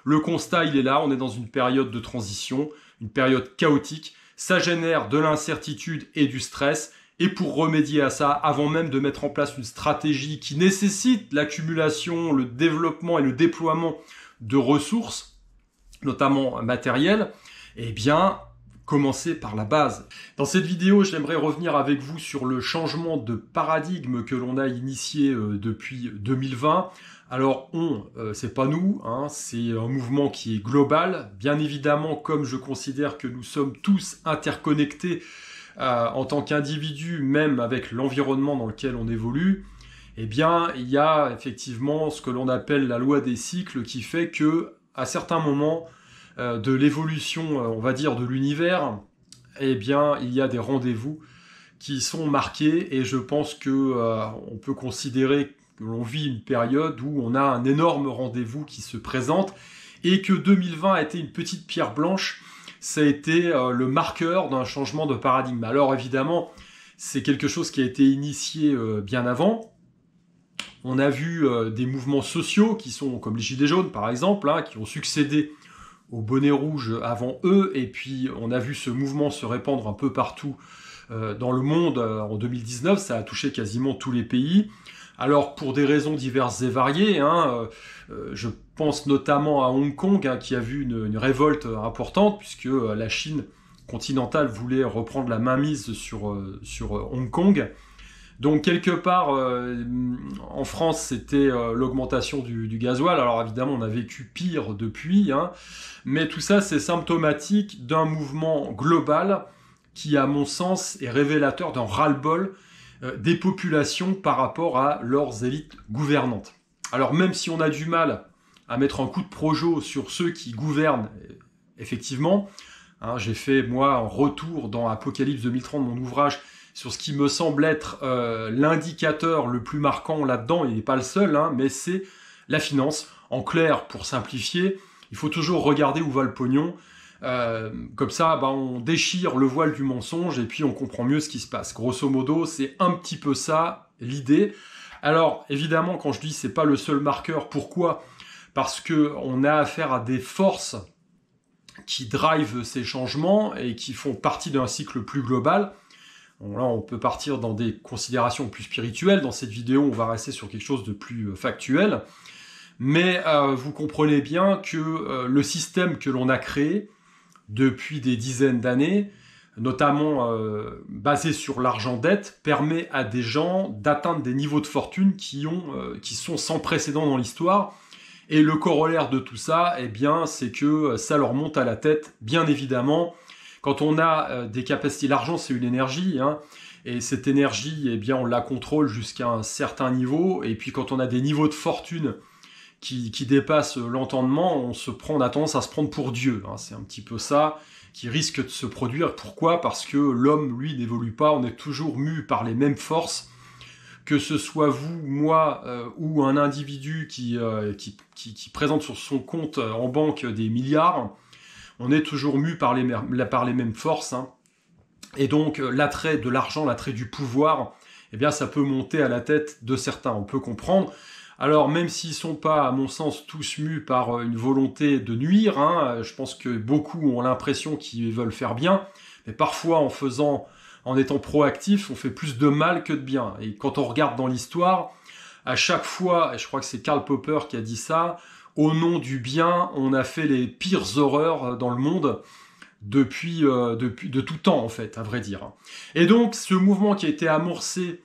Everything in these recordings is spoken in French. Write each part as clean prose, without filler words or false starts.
Le constat, il est là, on est dans une période de transition, une période chaotique. Ça génère de l'incertitude et du stress. Et pour remédier à ça, avant même de mettre en place une stratégie qui nécessite l'accumulation, le développement et le déploiement de ressources, notamment matérielles, eh bien, commencer par la base. Dans cette vidéo, j'aimerais revenir avec vous sur le changement de paradigme que l'on a initié depuis 2020. Alors, c'est pas nous, hein, c'est un mouvement qui est global. Bien évidemment, comme je considère que nous sommes tous interconnectés en tant qu'individu, même avec l'environnement dans lequel on évolue, eh bien, il y a effectivement ce que l'on appelle la loi des cycles qui fait que, à certains moments de l'évolution, on va dire, de l'univers, eh bien, il y a des rendez-vous qui sont marqués et je pense que on peut considérer que l'on vit une période où on a un énorme rendez-vous qui se présente et que 2020 a été une petite pierre blanche. Ça a été le marqueur d'un changement de paradigme. Alors évidemment, c'est quelque chose qui a été initié bien avant. On a vu des mouvements sociaux qui sont comme les Gilets jaunes par exemple, hein, qui ont succédé aux bonnets rouges avant eux, et puis on a vu ce mouvement se répandre un peu partout dans le monde en 2019, ça a touché quasiment tous les pays. Alors pour des raisons diverses et variées, hein, je pense notamment à Hong Kong, hein, qui a vu une révolte importante, puisque la Chine continentale voulait reprendre la mainmise sur Hong Kong. Donc quelque part, en France, c'était l'augmentation du gasoil. Alors évidemment, on a vécu pire depuis, hein, mais tout ça, c'est symptomatique d'un mouvement global qui, à mon sens, est révélateur d'un ras-le-bol des populations par rapport à leurs élites gouvernantes. Alors même si on a du mal à mettre un coup de projo sur ceux qui gouvernent, effectivement, hein, j'ai fait, moi, un retour dans Apocalypse 2030, mon ouvrage, sur ce qui me semble être l'indicateur le plus marquant là-dedans, il n'est pas le seul, hein, mais c'est la finance. En clair, pour simplifier, il faut toujours regarder où va le pognon. Comme ça, on déchire le voile du mensonge et puis on comprend mieux ce qui se passe. Grosso modo, c'est un petit peu ça l'idée. Alors, évidemment, quand je dis c'est pas le seul marqueur, pourquoi ? Parce que on a affaire à des forces qui drivent ces changements et qui font partie d'un cycle plus global. Bon, là, on peut partir dans des considérations plus spirituelles. Dans cette vidéo, on va rester sur quelque chose de plus factuel. Mais vous comprenez bien que le système que l'on a créé depuis des dizaines d'années, notamment basé sur l'argent-dette, permet à des gens d'atteindre des niveaux de fortune qui sont sans précédent dans l'histoire. Et le corollaire de tout ça, eh bien, c'est que ça leur monte à la tête, bien évidemment. Quand on a des capacités, l'argent c'est une énergie, hein, et cette énergie, eh bien, on la contrôle jusqu'à un certain niveau. Et puis quand on a des niveaux de fortune qui dépassent l'entendement, on a tendance à se prendre pour Dieu. Hein. C'est un petit peu ça qui risque de se produire. Pourquoi ? Parce que l'homme, lui, n'évolue pas. On est toujours mu par les mêmes forces. Que ce soit vous, moi, ou un individu qui présente sur son compte en banque des milliards, on est toujours mu par les mêmes forces. Hein. Et donc, l'attrait de l'argent, l'attrait du pouvoir, eh bien, ça peut monter à la tête de certains. On peut comprendre. Alors, même s'ils ne sont pas, à mon sens, tous mus par une volonté de nuire, hein, je pense que beaucoup ont l'impression qu'ils veulent faire bien, mais parfois, en étant proactif, on fait plus de mal que de bien. Et quand on regarde dans l'histoire, à chaque fois, et je crois que c'est Karl Popper qui a dit ça, au nom du bien, on a fait les pires horreurs dans le monde depuis de tout temps, en fait, à vrai dire. Et donc, ce mouvement qui a été amorcé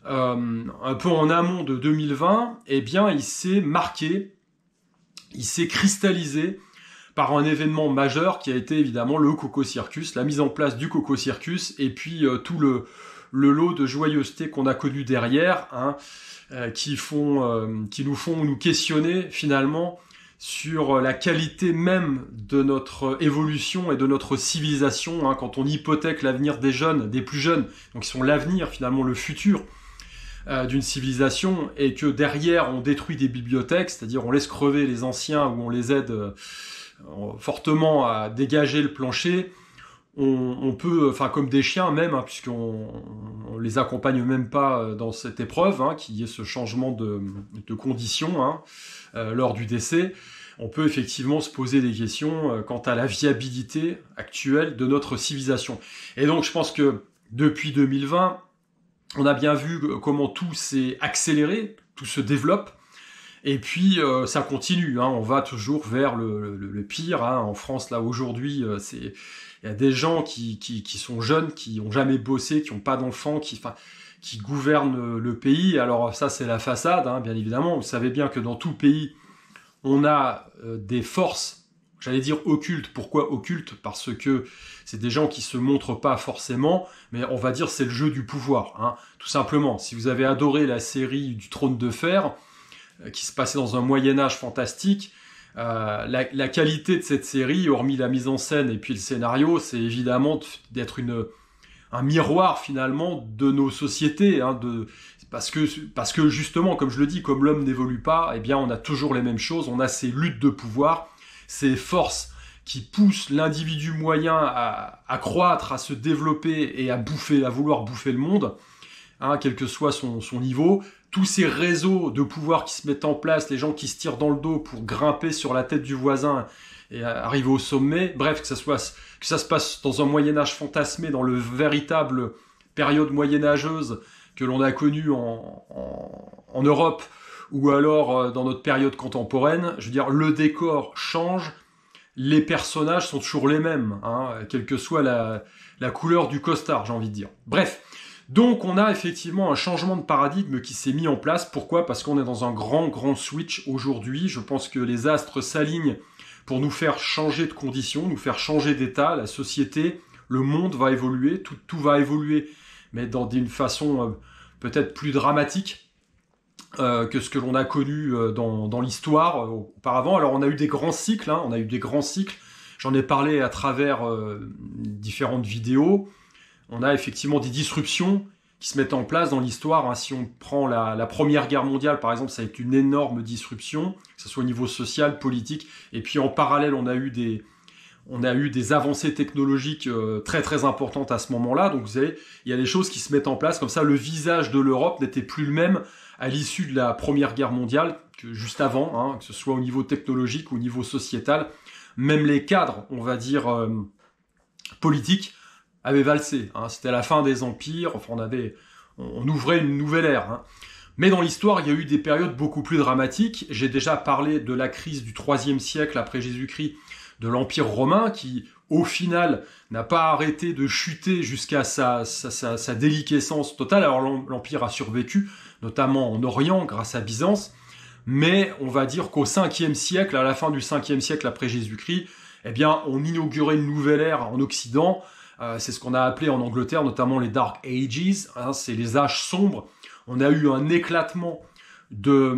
un peu en amont de 2020, eh bien, il s'est marqué, il s'est cristallisé par un événement majeur qui a été évidemment le Coco Circus, la mise en place du Coco Circus, et puis tout le lot de joyeuseté qu'on a connu derrière, hein, qui nous font nous questionner finalement sur la qualité même de notre évolution et de notre civilisation, hein, quand on hypothèque l'avenir des jeunes, des plus jeunes, donc qui sont l'avenir finalement, le futur d'une civilisation, et que derrière on détruit des bibliothèques, c'est-à-dire on laisse crever les anciens ou on les aide fortement à dégager le plancher. On peut, enfin comme des chiens même, hein, puisqu'on les accompagne même pas dans cette épreuve, hein, qui est ce changement de conditions, hein, lors du décès. on peut effectivement se poser des questions quant à la viabilité actuelle de notre civilisation. Et donc je pense que depuis 2020, on a bien vu comment tout s'est accéléré, tout se développe, et puis ça continue, hein, on va toujours vers le pire, hein. En France, là, aujourd'hui, il y a des gens qui sont jeunes, qui n'ont jamais bossé, qui n'ont pas d'enfants, qui gouvernent le pays. Alors ça, c'est la façade, hein, bien évidemment. Vous savez bien que dans tout pays, on a des forces, j'allais dire occultes. Pourquoi occultes? Parce que c'est des gens qui se montrent pas forcément, mais on va dire c'est le jeu du pouvoir, hein, tout simplement. Si vous avez adoré la série du Trône de Fer, qui se passait dans un Moyen-Âge fantastique, la qualité de cette série, hormis la mise en scène et puis le scénario, c'est évidemment d'être un miroir finalement de nos sociétés, hein, parce que justement, comme je le dis, comme l'homme n'évolue pas, eh bien on a toujours les mêmes choses, on a ces luttes de pouvoir, ces forces qui poussent l'individu moyen à croître, à se développer et à vouloir bouffer le monde, hein, quel que soit son niveau. Tous ces réseaux de pouvoir qui se mettent en place, les gens qui se tirent dans le dos pour grimper sur la tête du voisin et arriver au sommet, bref, que ça se passe dans un Moyen-Âge fantasmé, dans le véritable période moyenâgeuse que l'on a connue en Europe, ou alors dans notre période contemporaine, je veux dire, le décor change, les personnages sont toujours les mêmes, hein, quelle que soit la couleur du costard, j'ai envie de dire. Bref, donc on a effectivement un changement de paradigme qui s'est mis en place. Pourquoi? Parce qu'on est dans un grand switch aujourd'hui. Je pense que les astres s'alignent pour nous faire changer de conditions, nous faire changer d'état. La société, le monde va évoluer, tout va évoluer, mais d'une façon peut-être plus dramatique que ce que l'on a connu dans l'histoire auparavant. Alors on a eu des grands cycles, hein, j'en ai parlé à travers différentes vidéos. On a effectivement des disruptions qui se mettent en place dans l'histoire, hein. Si on prend la Première Guerre mondiale, par exemple, ça a été une énorme disruption, que ce soit au niveau social, politique, et puis en parallèle, on a eu des avancées technologiques très importantes à ce moment-là. Donc vous savez, il y a des choses qui se mettent en place, comme ça le visage de l'Europe n'était plus le même à l'issue de la Première Guerre mondiale que juste avant, hein, que ce soit au niveau technologique ou au niveau sociétal. Même les cadres, on va dire, politiques, avait valsé, hein. C'était la fin des empires, enfin on ouvrait une nouvelle ère, hein. Mais dans l'histoire, il y a eu des périodes beaucoup plus dramatiques. J'ai déjà parlé de la crise du IIIe siècle après Jésus-Christ, de l'Empire romain, qui au final n'a pas arrêté de chuter jusqu'à sa déliquescence totale. Alors l'Empire a survécu, notamment en Orient, grâce à Byzance, mais on va dire qu'au 5e siècle, à la fin du 5e siècle après Jésus-Christ, eh bien on inaugurait une nouvelle ère en Occident. C'est ce qu'on a appelé en Angleterre notamment les Dark Ages, hein, c'est les âges sombres. On a eu un éclatement de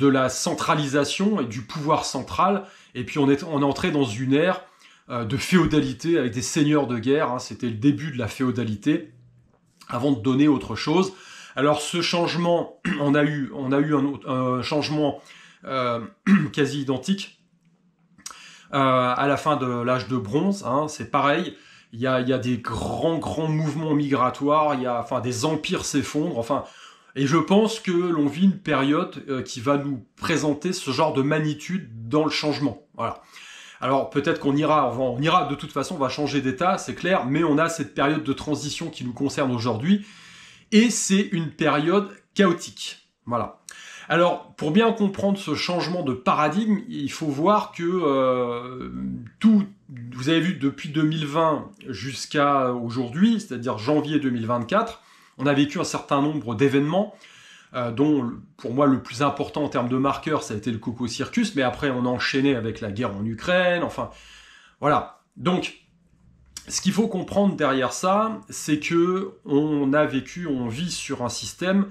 la centralisation et du pouvoir central, et puis on est entré dans une ère de féodalité avec des seigneurs de guerre, hein. C'était le début de la féodalité, avant de donner autre chose. Alors ce changement, on a eu un changement quasi identique à la fin de l'âge de bronze, hein, c'est pareil. Il y a des grands mouvements migratoires, des empires s'effondrent, et je pense que l'on vit une période qui va nous présenter ce genre de magnitude dans le changement. Voilà. Alors peut-être on ira de toute façon, on va changer d'état, c'est clair, mais on a cette période de transition qui nous concerne aujourd'hui, et c'est une période chaotique. Voilà. Alors, pour bien comprendre ce changement de paradigme, il faut voir que vous avez vu depuis 2020 jusqu'à aujourd'hui, c'est-à-dire janvier 2024, on a vécu un certain nombre d'événements, dont pour moi le plus important en termes de marqueur, ça a été le Coco Circus, mais après on a enchaîné avec la guerre en Ukraine, enfin voilà. Donc, ce qu'il faut comprendre derrière ça, c'est que on vit sur un système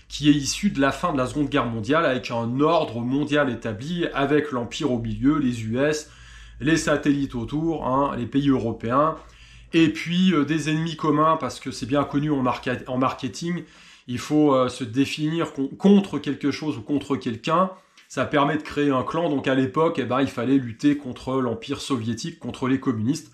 qui est issu de la fin de la Seconde Guerre mondiale, avec un ordre mondial établi, avec l'Empire au milieu, les US, les satellites autour, hein, les pays européens, et puis des ennemis communs, parce que c'est bien connu en marketing, il faut se définir contre quelque chose ou contre quelqu'un, ça permet de créer un clan, donc à l'époque, il fallait lutter contre l'Empire soviétique, contre les communistes.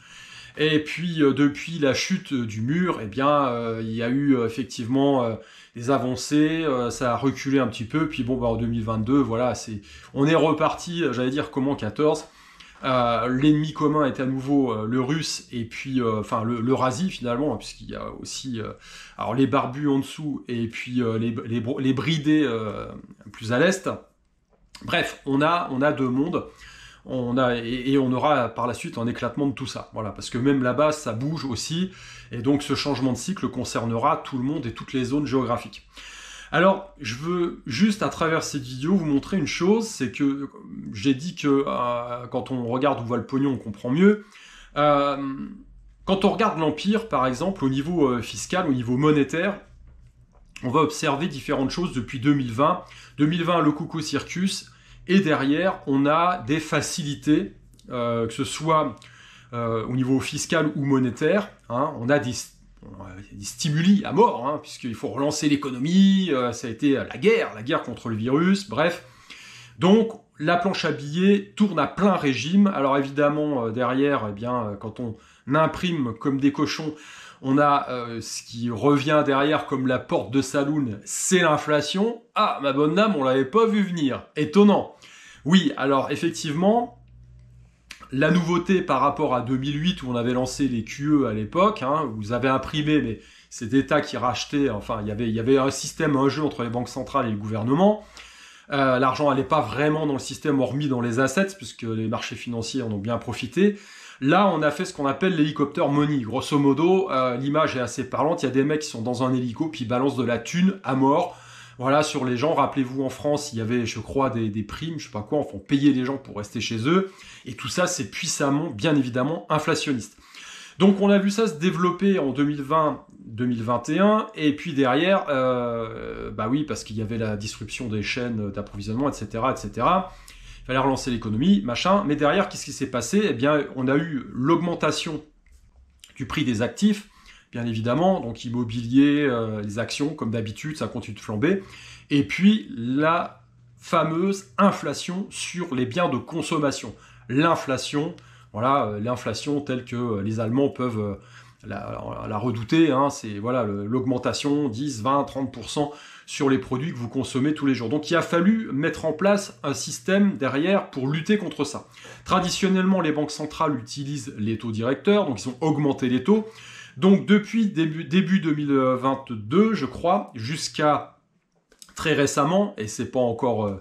Et puis, depuis la chute du mur, il y a eu effectivement des avancées, ça a reculé un petit peu, puis bon, bah, en 2022, voilà, on est reparti, j'allais dire, comme en 14. L'ennemi commun est à nouveau le russe et puis enfin l'Eurasie finalement, puisqu'il y a aussi alors les barbus en dessous et puis les bridés plus à l'est. Bref, on a deux mondes. On aura par la suite un éclatement de tout ça. Voilà, parce que même là-bas, ça bouge aussi, et donc ce changement de cycle concernera tout le monde et toutes les zones géographiques. Alors, je veux juste à travers cette vidéo vous montrer une chose, c'est que j'ai dit que quand on regarde où va le pognon, on comprend mieux. Quand on regarde l'Empire, par exemple, au niveau fiscal, au niveau monétaire, on va observer différentes choses depuis 2020. 2020, le Coco Circus, et derrière, on a des facilités, que ce soit au niveau fiscal ou monétaire. Hein, on a des stimuli à mort, hein, puisqu'il faut relancer l'économie, ça a été la guerre contre le virus, bref. Donc, la planche à billets tourne à plein régime. Alors évidemment, derrière, eh bien, quand on imprime comme des cochons, on a ce qui revient derrière comme la porte de saloon, c'est l'inflation. Ah, ma bonne dame, on l'avait pas vu venir. Étonnant. Oui, alors effectivement, la nouveauté par rapport à 2008 où on avait lancé les QE à l'époque, hein, vous avez imprimé, mais c'est d'État qui rachetait, enfin il y avait un système, un jeu entre les banques centrales et le gouvernement. L'argent n'allait pas vraiment dans le système hormis dans les assets, puisque les marchés financiers en ont bien profité. Là, on a fait ce qu'on appelle l'hélicoptère money. Grosso modo, l'image est assez parlante. Il y a des mecs qui sont dans un hélico, puis ils balancent de la thune à mort. Voilà, sur les gens. Rappelez-vous, en France, il y avait, je crois, des primes, je sais pas quoi, enfin, on payait les gens pour rester chez eux. Et tout ça, c'est puissamment, bien évidemment, inflationniste. Donc, on a vu ça se développer en 2020-2021. Et puis derrière, bah oui, parce qu'il y avait la disruption des chaînes d'approvisionnement, etc., etc. Il fallait relancer l'économie, machin. Mais derrière, qu'est-ce qui s'est passé? Eh bien, on a eu l'augmentation du prix des actifs, bien évidemment, donc immobilier, les actions, comme d'habitude, ça continue de flamber. Et puis, la fameuse inflation sur les biens de consommation. L'inflation, voilà, l'inflation telle que les Allemands peuvent la redouter, hein, c'est voilà, l'augmentation 10, 20, 30% sur les produits que vous consommez tous les jours. Donc il a fallu mettre en place un système derrière pour lutter contre ça. Traditionnellement, les banques centrales utilisent les taux directeurs, donc ils ont augmenté les taux. Donc depuis début 2022, je crois, jusqu'à très récemment, et c'est pas encore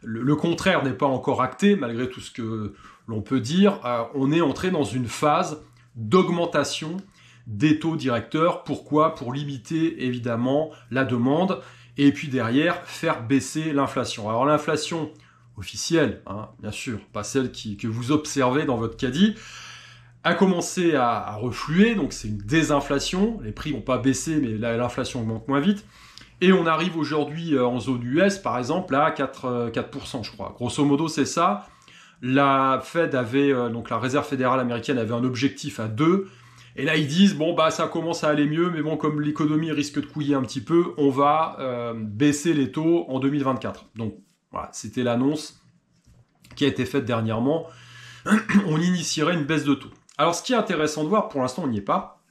le contraire n'est pas encore acté, malgré tout ce que l'on peut dire, on est entré dans une phase d'augmentation des taux directeurs. Pourquoi? Pour limiter évidemment la demande et puis derrière faire baisser l'inflation. Alors l'inflation officielle, hein, bien sûr, pas celle que vous observez dans votre caddie, a commencé à refluer, donc c'est une désinflation, les prix n'ont pas baissé mais l'inflation augmente moins vite. Et on arrive aujourd'hui en zone US, par exemple, à 4%, je crois. Grosso modo, c'est ça. La Fed avait, donc la Réserve fédérale américaine avait un objectif à 2. Et là, ils disent, bon, bah, ça commence à aller mieux, mais bon, comme l'économie risque de couiller un petit peu, on va baisser les taux en 2024. Donc, voilà, c'était l'annonce qui a été faite dernièrement. On initierait une baisse de taux. Alors, ce qui est intéressant de voir, pour l'instant, on n'y est pas.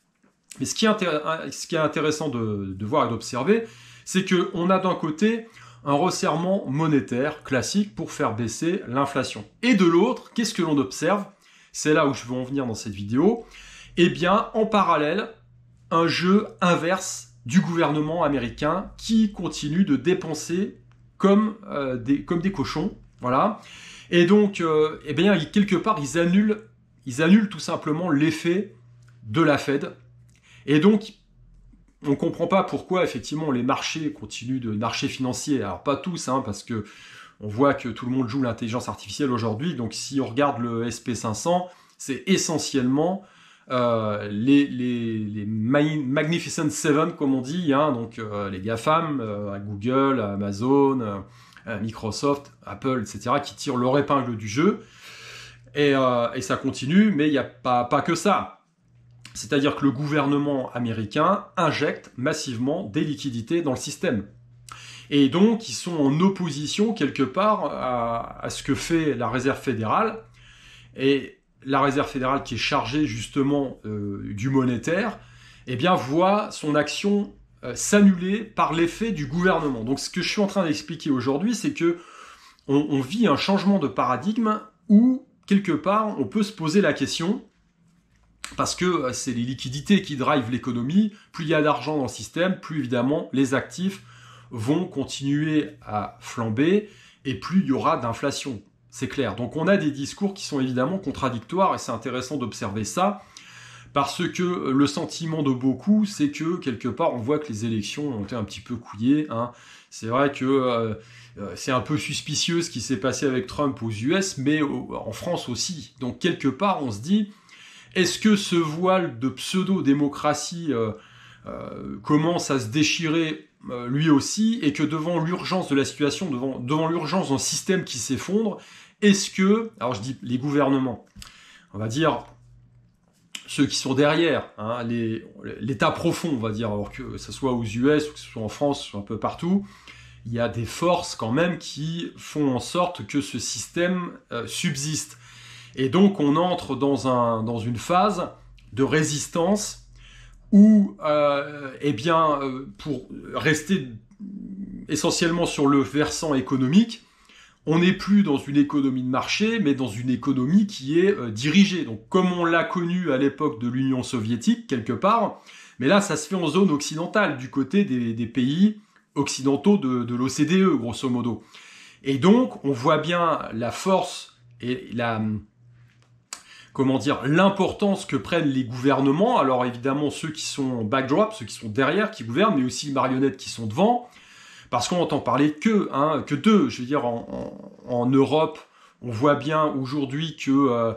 Mais ce qui est intéressant de voir et d'observer, c'est qu'on a d'un côté un resserrement monétaire classique pour faire baisser l'inflation. Et de l'autre, qu'est-ce que l'on observe? C'est là où je veux en venir dans cette vidéo. Eh bien, en parallèle, un jeu inverse du gouvernement américain qui continue de dépenser comme des cochons. Voilà. Et donc, eh bien, quelque part, ils annulent tout simplement l'effet de la Fed. Et donc, on ne comprend pas pourquoi, effectivement, les marchés continuent de marchés financiers. Alors, pas tous, hein, parce que on voit que tout le monde joue l'intelligence artificielle aujourd'hui. Donc, si on regarde le SP500, c'est essentiellement les Magnificent Seven, comme on dit, hein, donc les GAFAM, Google, Amazon, Microsoft, Apple, etc., qui tirent leur épingle du jeu. Et ça continue, mais il n'y a pas que ça. C'est-à-dire que le gouvernement américain injecte massivement des liquidités dans le système. Et donc, ils sont en opposition, quelque part, à ce que fait la Réserve fédérale. Et la Réserve fédérale, qui est chargée, justement, du monétaire, eh bien, voit son action s'annuler par l'effet du gouvernement. Donc ce que je suis en train d'expliquer aujourd'hui, c'est que on vit un changement de paradigme où, quelque part, on peut se poser la question, parce que c'est les liquidités qui drivent l'économie, plus il y a d'argent dans le système, plus évidemment les actifs vont continuer à flamber, et plus il y aura d'inflation, c'est clair. Donc on a des discours qui sont évidemment contradictoires, et c'est intéressant d'observer ça, parce que le sentiment de beaucoup, c'est que quelque part, on voit que les élections ont été un petit peu couillées. Hein. C'est vrai que c'est un peu suspicieux ce qui s'est passé avec Trump aux US, mais en France aussi. Donc quelque part, on se dit, est-ce que ce voile de pseudo-démocratie commence à se déchirer lui aussi, et que devant l'urgence de la situation, devant l'urgence d'un système qui s'effondre, est-ce que, alors je dis les gouvernements, on va dire ceux qui sont derrière, hein, l'État profond, on va dire, alors que ce soit aux US ou que ce soit en France, un peu partout, il y a des forces quand même qui font en sorte que ce système subsiste. Et donc on entre dans une phase de résistance où, pour rester essentiellement sur le versant économique, on n'est plus dans une économie de marché, mais dans une économie qui est dirigée. Donc, comme on l'a connu à l'époque de l'Union soviétique, quelque part, mais là, ça se fait en zone occidentale, du côté des pays occidentaux de l'OCDE, grosso modo. Et donc, on voit bien la force et l'importance que prennent les gouvernements. Alors, évidemment, ceux qui sont en backdrop, ceux qui sont derrière, qui gouvernent, mais aussi les marionnettes qui sont devant. Parce qu'on entend parler que d'eux. Je veux dire, en Europe, on voit bien aujourd'hui que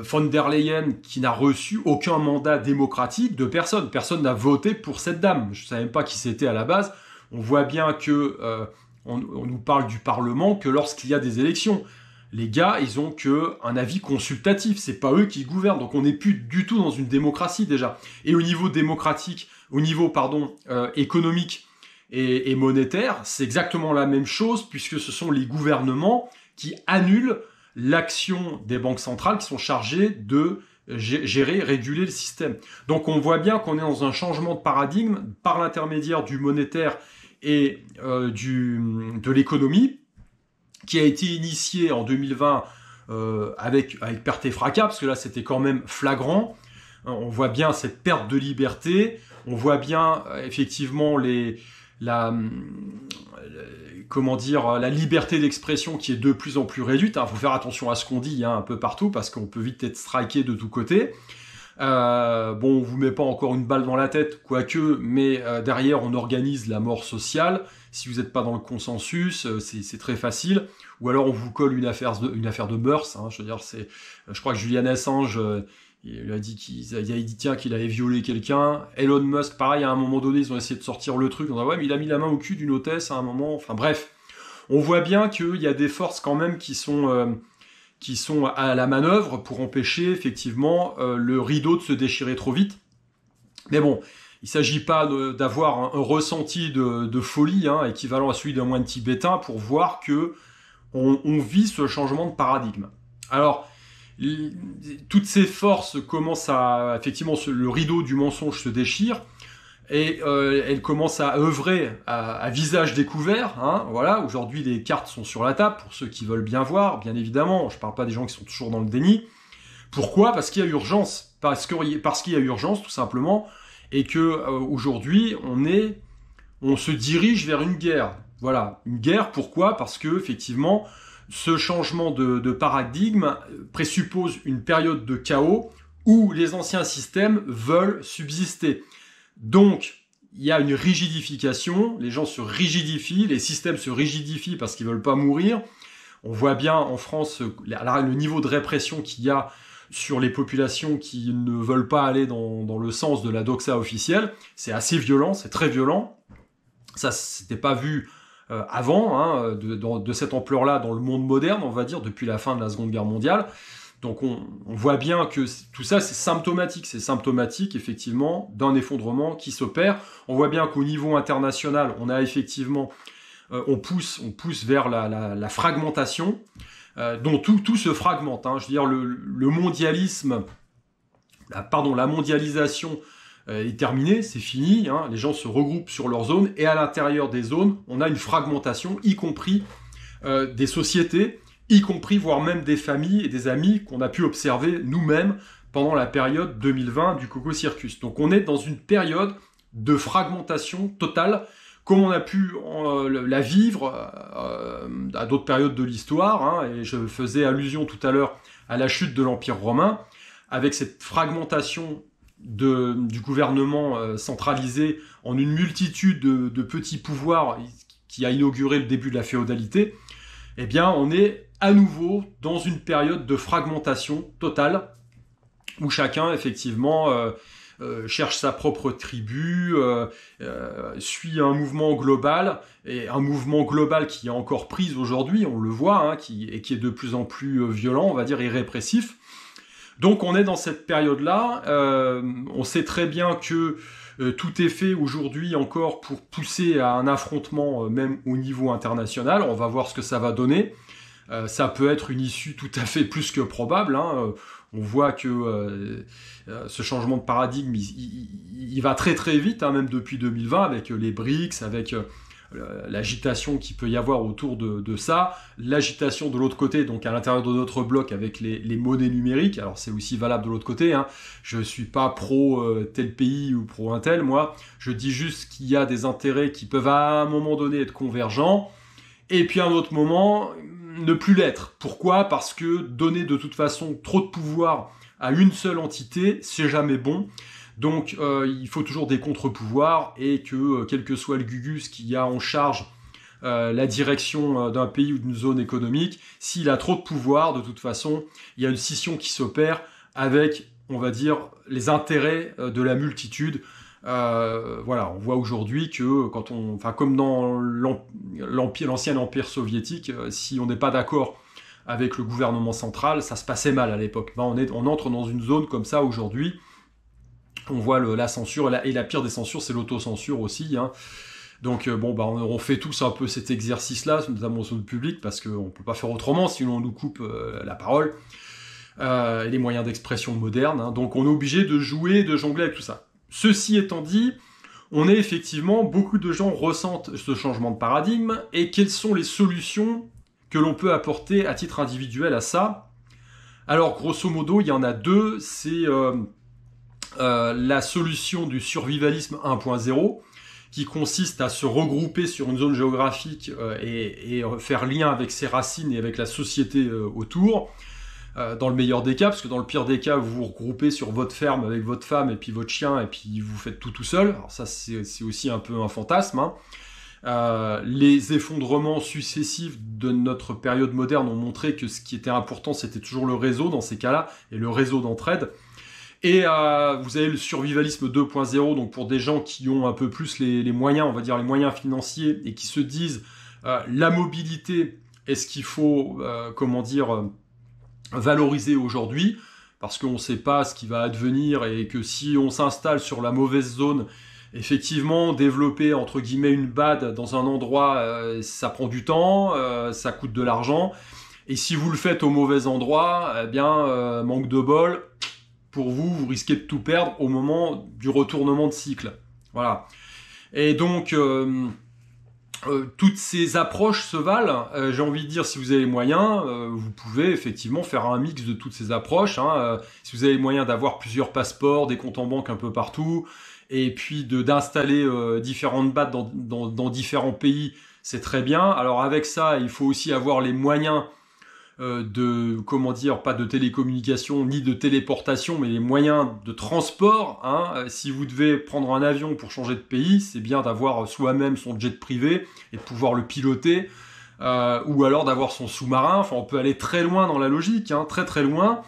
von der Leyen, qui n'a reçu aucun mandat démocratique de personne. Personne n'a voté pour cette dame. Je ne savais même pas qui c'était à la base. On voit bien que on nous parle du Parlement que lorsqu'il y a des élections. Les gars, ils ont qu'un avis consultatif. C'est pas eux qui gouvernent. Donc on n'est plus du tout dans une démocratie déjà. Et au niveau économique, et monétaire, c'est exactement la même chose, puisque ce sont les gouvernements qui annulent l'action des banques centrales qui sont chargées de gérer, réguler le système. Donc on voit bien qu'on est dans un changement de paradigme par l'intermédiaire du monétaire et de l'économie, qui a été initié en 2020 avec perte et fracas, parce que là c'était quand même flagrant. On voit bien cette perte de liberté, on voit bien effectivement la liberté d'expression qui est de plus en plus réduite. Il faut faire attention à ce qu'on dit un peu partout, parce qu'on peut vite être striké de tous côtés. On vous met pas encore une balle dans la tête, quoique, mais derrière on organise la mort sociale. Si vous n'êtes pas dans le consensus, c'est très facile. Ou alors on vous colle une affaire de mœurs. Hein, je crois que Julian Assange... il a dit qu'il avait violé quelqu'un. Elon Musk, pareil, à un moment donné, ils ont essayé de sortir le truc. On a dit, ouais, mais il a mis la main au cul d'une hôtesse à un moment. Enfin bref, on voit bien qu'il y a des forces quand même qui sont à la manœuvre pour empêcher effectivement le rideau de se déchirer trop vite. Mais bon, il ne s'agit pas d'avoir un ressenti de folie, hein, équivalent à celui d'un moine tibétain, pour voir que on vit ce changement de paradigme. Alors, toutes ces forces commencent à... Effectivement, le rideau du mensonge se déchire, et elles commencent à œuvrer à visage découvert. Hein, voilà, aujourd'hui, les cartes sont sur la table, pour ceux qui veulent bien voir, bien évidemment. Je ne parle pas des gens qui sont toujours dans le déni. Pourquoi ? Parce qu'il y a urgence. Parce qu'il y a urgence, tout simplement, et que aujourd'hui, on se dirige vers une guerre. Voilà, une guerre, pourquoi ? Parce que, effectivement, ce changement de paradigme présuppose une période de chaos où les anciens systèmes veulent subsister. Donc, il y a une rigidification, les gens se rigidifient, les systèmes se rigidifient parce qu'ils ne veulent pas mourir. On voit bien en France le niveau de répression qu'il y a sur les populations qui ne veulent pas aller dans le sens de la doxa officielle. C'est assez violent, c'est très violent. Ça, c'était pas vu avant, hein, de cette ampleur-là dans le monde moderne, on va dire, depuis la fin de la Seconde Guerre mondiale. Donc on voit bien que tout ça, c'est symptomatique effectivement d'un effondrement qui s'opère. On voit bien qu'au niveau international, on a effectivement, on pousse vers la fragmentation, dont tout se fragmente. Hein. Je veux dire, le mondialisme, la mondialisation est terminée, c'est fini, hein, les gens se regroupent sur leur zone, et à l'intérieur des zones, on a une fragmentation, y compris des sociétés, y compris voire même des familles et des amis qu'on a pu observer nous-mêmes pendant la période 2020 du Coco Circus. Donc on est dans une période de fragmentation totale, comme on a pu la vivre à d'autres périodes de l'histoire, hein, et je faisais allusion tout à l'heure à la chute de l'Empire romain, avec cette fragmentation du gouvernement centralisé en une multitude de petits pouvoirs qui a inauguré le début de la féodalité. Eh bien, on est à nouveau dans une période de fragmentation totale, où chacun, effectivement, cherche sa propre tribu, suit un mouvement global, et un mouvement global qui est encore prise aujourd'hui, on le voit, hein, qui est de plus en plus violent, on va dire, et répressif. Donc on est dans cette période-là, on sait très bien que tout est fait aujourd'hui encore pour pousser à un affrontement même au niveau international, on va voir ce que ça va donner. Ça peut être une issue tout à fait plus que probable, hein. On voit que ce changement de paradigme, il va très très vite, hein, même depuis 2020, avec les BRICS, avec l'agitation qu'il peut y avoir autour de ça, l'agitation de l'autre côté, donc à l'intérieur de notre bloc, avec les monnaies numériques. Alors c'est aussi valable de l'autre côté, hein. Je ne suis pas pro tel pays ou pro un tel, moi. Je dis juste qu'il y a des intérêts qui peuvent à un moment donné être convergents, et puis à un autre moment ne plus l'être. Pourquoi ? Parce que donner de toute façon trop de pouvoir à une seule entité, c'est jamais bon. Donc il faut toujours des contre-pouvoirs, et que quel que soit le gugus qui a en charge la direction d'un pays ou d'une zone économique, s'il a trop de pouvoir, de toute façon, il y a une scission qui s'opère avec, on va dire, les intérêts de la multitude. Voilà, on voit aujourd'hui que comme dans l'ancien empire soviétique, si on n'est pas d'accord avec le gouvernement central, ça se passait mal à l'époque. Ben, on entre dans une zone comme ça aujourd'hui. On voit la censure, et la pire des censures, c'est l'autocensure aussi, hein. Donc on fait tous un peu cet exercice-là, notamment en zone publique, parce qu'on ne peut pas faire autrement, sinon on nous coupe la parole, et les moyens d'expression modernes, hein. Donc on est obligé de jouer, de jongler avec tout ça. Ceci étant dit, on est effectivement, beaucoup de gens ressentent ce changement de paradigme, et quelles sont les solutions que l'on peut apporter à titre individuel à ça ? Alors grosso modo, il y en a deux, c'est la solution du survivalisme 1.0, qui consiste à se regrouper sur une zone géographique et faire lien avec ses racines et avec la société autour, dans le meilleur des cas, parce que dans le pire des cas, vous vous regroupez sur votre ferme avec votre femme et puis votre chien, et puis vous faites tout seul. Alors ça, c'est aussi un peu un fantasme, hein. Les effondrements successifs de notre période moderne ont montré que ce qui était important, c'était toujours le réseau dans ces cas-là, et le réseau d'entraide. Et vous avez le survivalisme 2.0, donc pour des gens qui ont un peu plus les moyens, on va dire les moyens financiers, et qui se disent la mobilité est ce qu'il faut, valoriser aujourd'hui, parce qu'on ne sait pas ce qui va advenir, et que si on s'installe sur la mauvaise zone, effectivement, développer entre guillemets une BAD dans un endroit, ça prend du temps, ça coûte de l'argent, et si vous le faites au mauvais endroit, eh bien, manque de bol, pour vous, vous risquez de tout perdre au moment du retournement de cycle. Voilà. Et donc, toutes ces approches se valent. J'ai envie de dire, si vous avez les moyens, vous pouvez effectivement faire un mix de toutes ces approches, hein. Si vous avez les moyens d'avoir plusieurs passeports, des comptes en banque un peu partout, et puis d'installer différentes BAD dans différents pays, c'est très bien. Alors avec ça, il faut aussi avoir les moyens pas de télécommunication ni de téléportation, mais les moyens de transport, hein. Si vous devez prendre un avion pour changer de pays, c'est bien d'avoir soi-même son jet privé et de pouvoir le piloter, ou alors d'avoir son sous-marin. Enfin, on peut aller très loin dans la logique, hein, très très loin.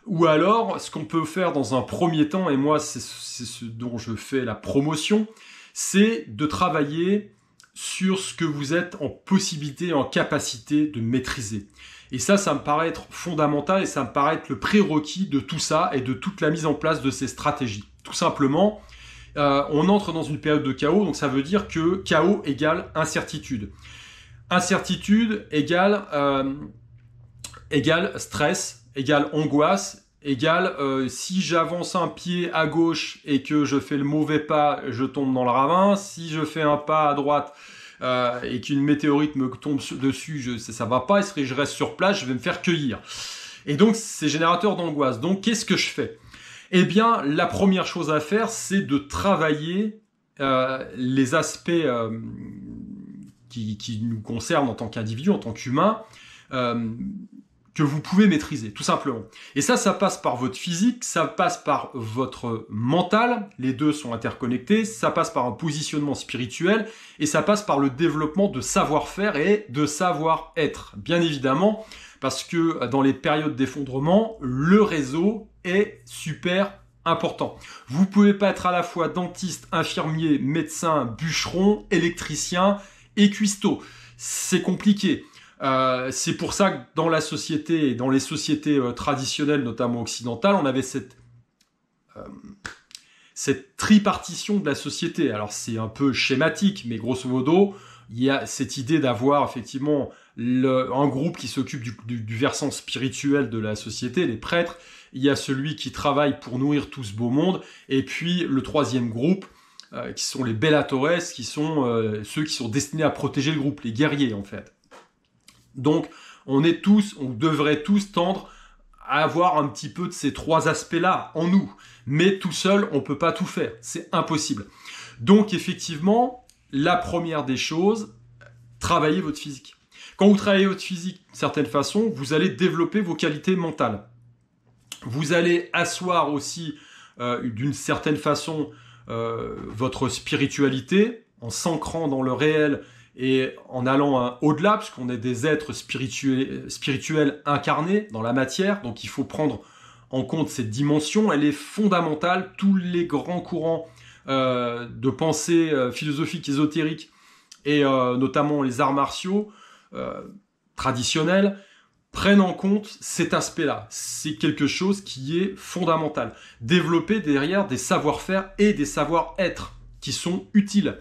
Ou alors, ce qu'on peut faire dans un premier temps, et moi c'est ce dont je fais la promotion, c'est de travailler sur ce que vous êtes en possibilité, en capacité de maîtriser. Et ça me paraît être fondamental, et ça me paraît être le prérequis de tout ça et de toute la mise en place de ces stratégies. Tout simplement, on entre dans une période de chaos, donc ça veut dire que chaos égale incertitude. Incertitude égale stress, égale angoisse, égale si j'avance un pied à gauche et que je fais le mauvais pas, je tombe dans le ravin. Si je fais un pas à droite et qu'une météorite me tombe dessus, ça va pas, et je reste sur place, je vais me faire cueillir. Et donc c'est générateur d'angoisse. Donc qu'est-ce que je fais? Eh bien, la première chose à faire, c'est de travailler les aspects qui nous concernent en tant qu'individu, en tant qu'humain, que vous pouvez maîtriser, tout simplement. Et ça passe par votre physique, ça passe par votre mental, les deux sont interconnectés, ça passe par un positionnement spirituel, et ça passe par le développement de savoir-faire et de savoir-être, bien évidemment, parce que dans les périodes d'effondrement, le réseau est super important. Vous pouvez pas être à la fois dentiste, infirmier, médecin, bûcheron, électricien et cuistot. C'est compliqué. C'est pour ça que dans la société et dans les sociétés traditionnelles, notamment occidentales, on avait cette tripartition de la société. Alors c'est un peu schématique, mais grosso modo, il y a cette idée d'avoir effectivement un groupe qui s'occupe du versant spirituel de la société, les prêtres. Il y a celui qui travaille pour nourrir tout ce beau monde, et puis le troisième groupe, qui sont les bellatores, qui sont ceux qui sont destinés à protéger le groupe, les guerriers en fait. Donc, on devrait tous tendre à avoir un petit peu de ces trois aspects-là en nous. Mais tout seul, on peut pas tout faire. C'est impossible. Donc, effectivement, la première des choses, travaillez votre physique. Quand vous travaillez votre physique d'une certaine façon, vous allez développer vos qualités mentales. Vous allez asseoir aussi, d'une certaine façon, votre spiritualité en s'ancrant dans le réel et en allant au-delà, puisqu'on est des êtres spirituels incarnés dans la matière, donc il faut prendre en compte cette dimension, elle est fondamentale. Tous les grands courants de pensée philosophique, ésotérique, et notamment les arts martiaux traditionnels, prennent en compte cet aspect-là. C'est quelque chose qui est fondamental. Développer derrière des savoir-faire et des savoir-être qui sont utiles.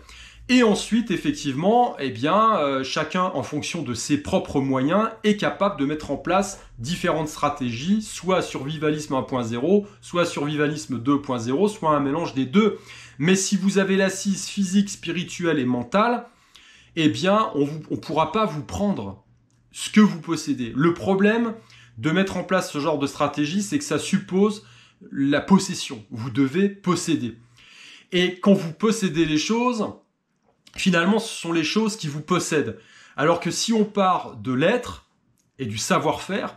Et ensuite, effectivement, eh bien, chacun, en fonction de ses propres moyens, est capable de mettre en place différentes stratégies, soit survivalisme 1.0, soit survivalisme 2.0, soit un mélange des deux. Mais si vous avez l'assise physique, spirituelle et mentale, eh bien, on ne pourra pas vous prendre ce que vous possédez. Le problème de mettre en place ce genre de stratégie, c'est que ça suppose la possession. Vous devez posséder. Et quand vous possédez les choses, finalement, ce sont les choses qui vous possèdent. Alors que si on part de l'être et du savoir-faire,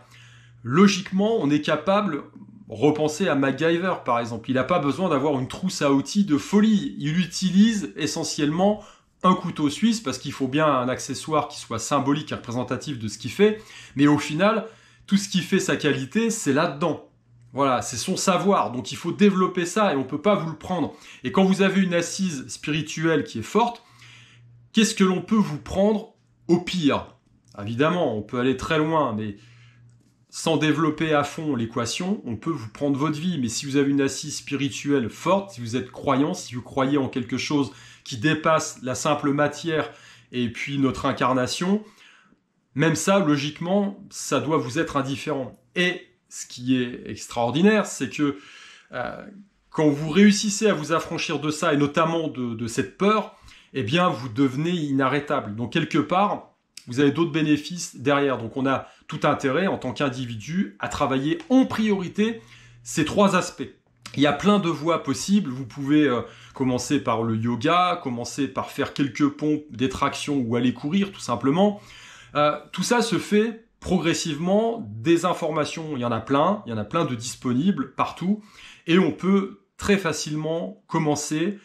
logiquement, on est capable, repenser à MacGyver par exemple, il n'a pas besoin d'avoir une trousse à outils de folie. Il utilise essentiellement un couteau suisse parce qu'il faut bien un accessoire qui soit symbolique et représentatif de ce qu'il fait. Mais au final, tout ce qui fait sa qualité, c'est là-dedans. Voilà, c'est son savoir. Donc il faut développer ça et on ne peut pas vous le prendre. Et quand vous avez une assise spirituelle qui est forte, qu'est-ce que l'on peut vous prendre au pire? Évidemment, on peut aller très loin, mais sans développer à fond l'équation, on peut vous prendre votre vie. Mais si vous avez une assise spirituelle forte, si vous êtes croyant, si vous croyez en quelque chose qui dépasse la simple matière et puis notre incarnation, même ça, logiquement, ça doit vous être indifférent. Et ce qui est extraordinaire, c'est que quand vous réussissez à vous affranchir de ça, et notamment de cette peur, eh bien, vous devenez inarrêtable. Donc, quelque part, vous avez d'autres bénéfices derrière. Donc, on a tout intérêt, en tant qu'individu, à travailler en priorité ces trois aspects. Il y a plein de voies possibles. Vous pouvez commencer par le yoga, commencer par faire quelques pompes, des tractions ou aller courir, tout simplement. Tout ça se fait progressivement. Des informations, il y en a plein de disponibles partout. Et on peut très facilement commencer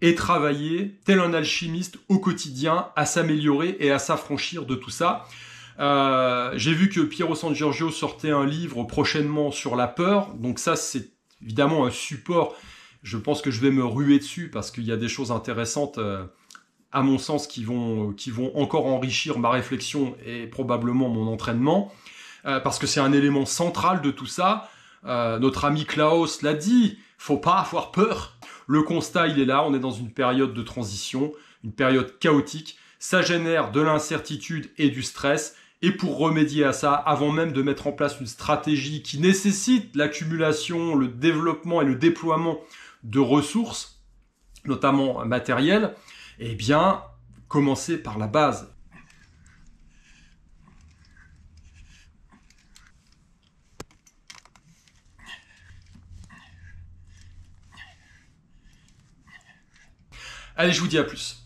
et travailler tel un alchimiste au quotidien à s'améliorer et à s'affranchir de tout ça. J'ai vu que Piero San Giorgio sortait un livre prochainement sur la peur, donc ça c'est évidemment un support. Je pense que je vais me ruer dessus parce qu'il y a des choses intéressantes à mon sens qui vont encore enrichir ma réflexion et probablement mon entraînement, parce que c'est un élément central de tout ça. Notre ami Klaus l'a dit, faut pas avoir peur. Le constat, il est là, on est dans une période de transition, une période chaotique. Ça génère de l'incertitude et du stress. Et pour remédier à ça, avant même de mettre en place une stratégie qui nécessite l'accumulation, le développement et le déploiement de ressources, notamment matérielles, eh bien, commencer par la base. Allez, je vous dis à plus.